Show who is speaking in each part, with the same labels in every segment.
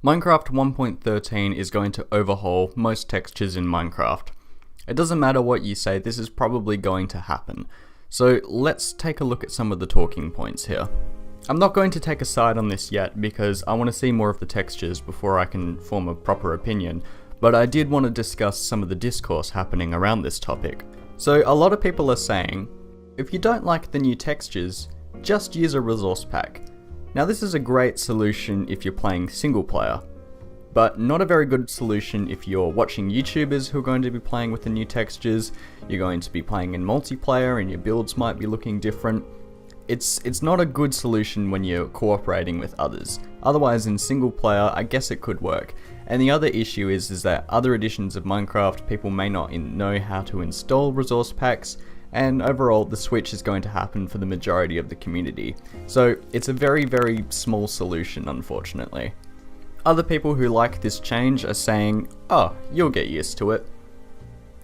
Speaker 1: Minecraft 1.13 is going to overhaul most textures in Minecraft. It doesn't matter what you say, this is probably going to happen. So let's take a look at some of the talking points here. I'm not going to take a side on this yet because I want to see more of the textures before I can form a proper opinion, but I did want to discuss some of the discourse happening around this topic. So a lot of people are saying, if you don't like the new textures, just use a resource pack. Now this is a great solution if you're playing single player, but not a very good solution if you're watching YouTubers who are going to be playing with the new textures, you're going to be playing in multiplayer and your builds might be looking different. It's not a good solution when you're cooperating with others. Otherwise in single player, I guess it could work. And the other issue is that other editions of Minecraft, people may not know how to install resource packs, and overall the switch is going to happen for the majority of the community. So it's a very, very small solution, unfortunately. Other people who like this change are saying, oh, you'll get used to it.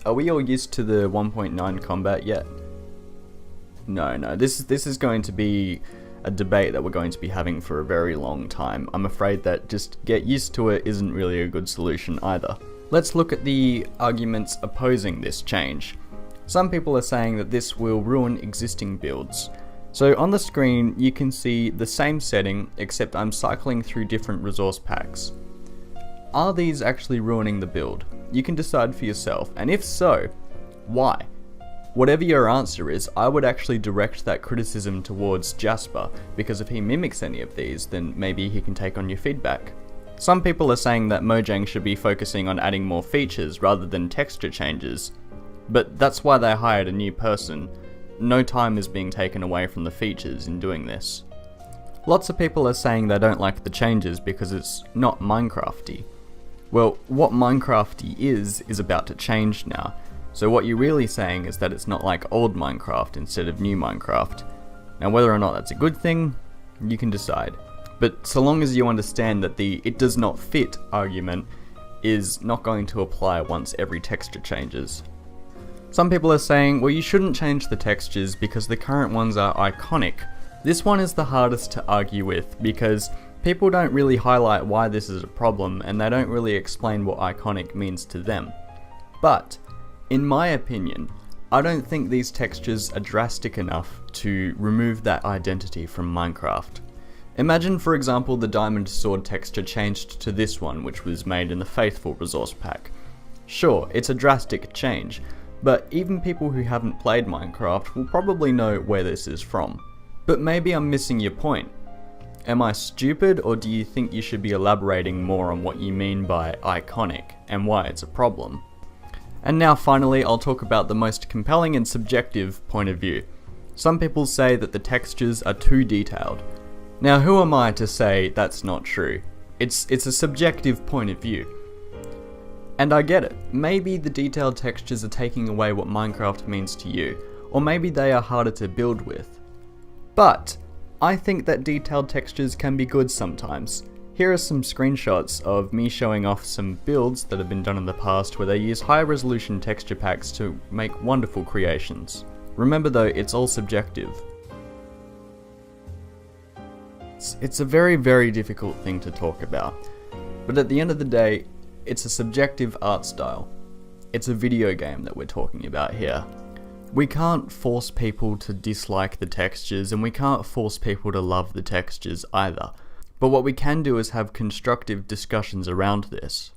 Speaker 1: Are we all used to the 1.9 combat yet? No, this is going to be a debate that we're going to be having for a very long time. I'm afraid that just get used to it isn't really a good solution either. Let's look at the arguments opposing this change. Some people are saying that this will ruin existing builds. So on the screen you can see the same setting, except I'm cycling through different resource packs. Are these actually ruining the build? You can decide for yourself, and if so, why? Whatever your answer is, I would actually direct that criticism towards Jasper, because if he mimics any of these, then maybe he can take on your feedback. Some people are saying that Mojang should be focusing on adding more features rather than texture changes. But that's why they hired a new person. No time is being taken away from the features in doing this. Lots of people are saying they don't like the changes because it's not Minecrafty. Well, what Minecrafty is about to change now. So what you're really saying is that it's not like old Minecraft instead of new Minecraft. Now whether or not that's a good thing, you can decide. But so long as you understand that the "it does not fit" argument is not going to apply once every texture changes. Some people are saying, well, you shouldn't change the textures because the current ones are iconic. This one is the hardest to argue with because people don't really highlight why this is a problem and they don't really explain what iconic means to them. But, in my opinion, I don't think these textures are drastic enough to remove that identity from Minecraft. Imagine, for example, the diamond sword texture changed to this one, which was made in the Faithful resource pack. Sure, it's a drastic change, but even people who haven't played Minecraft will probably know where this is from. But maybe I'm missing your point. Am I stupid, or do you think you should be elaborating more on what you mean by iconic and why it's a problem? And now finally I'll talk about the most compelling and subjective point of view. Some people say that the textures are too detailed. Now who am I to say that's not true? It's a subjective point of view. And I get it, maybe the detailed textures are taking away what Minecraft means to you, or maybe they are harder to build with. But I think that detailed textures can be good sometimes. Here are some screenshots of me showing off some builds that have been done in the past where they use high resolution texture packs to make wonderful creations. Remember though, it's all subjective. It's a very, very difficult thing to talk about, but at the end of the day, it's a subjective art style. It's a video game that we're talking about here. We can't force people to dislike the textures, and we can't force people to love the textures either. But what we can do is have constructive discussions around this.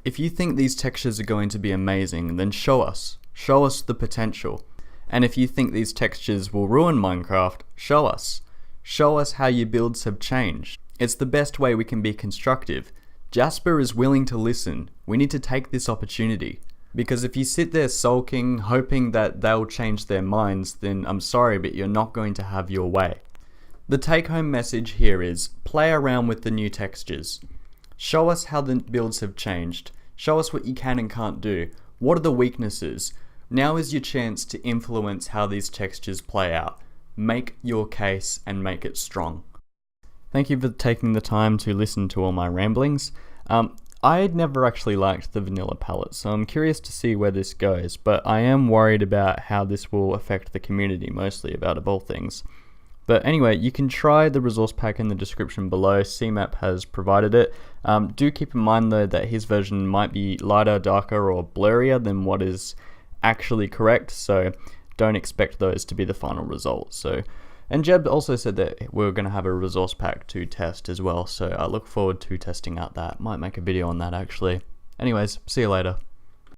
Speaker 1: If you think these textures are going to be amazing, then show us. Show us the potential. And if you think these textures will ruin Minecraft, show us. Show us how your builds have changed. It's the best way we can be constructive. Jasper is willing to listen. We need to take this opportunity. Because if you sit there sulking, hoping that they'll change their minds, then I'm sorry, but you're not going to have your way. The take-home message here is, play around with the new textures. Show us how the builds have changed. Show us what you can and can't do. What are the weaknesses? Now is your chance to influence how these textures play out. Make your case and make it strong. Thank you for taking the time to listen to all my ramblings. I had never actually liked the vanilla palette, so I'm curious to see where this goes, but I am worried about how this will affect the community, mostly about all things. But anyway, you can try the resource pack in the description below. CMAP has provided it. Do keep in mind though that his version might be lighter, darker, or blurrier than what is actually correct, so don't expect those to be the final result. And Jeb also said that we're going to have a resource pack to test as well, so I look forward to testing out that. Might make a video on that actually. Anyways, see you later.